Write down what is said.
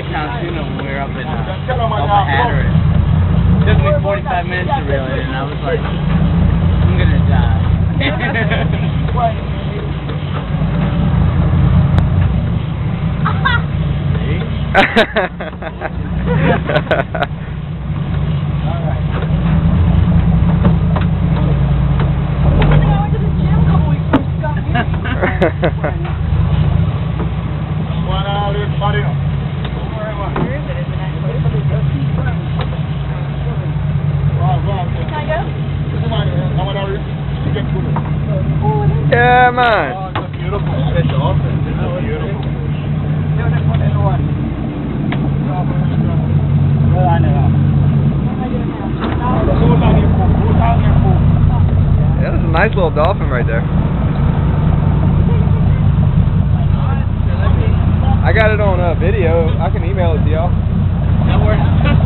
Cape Town tuna when we were up in Hatteras. It took me 45 minutes to reel it in, and I was like, I'm gonna die. Yeah, man. Oh, it's a beautiful fish, also. It's beautiful. Yeah, that's a nice little dolphin right there. I got it on video. I can email it to y'all. That works.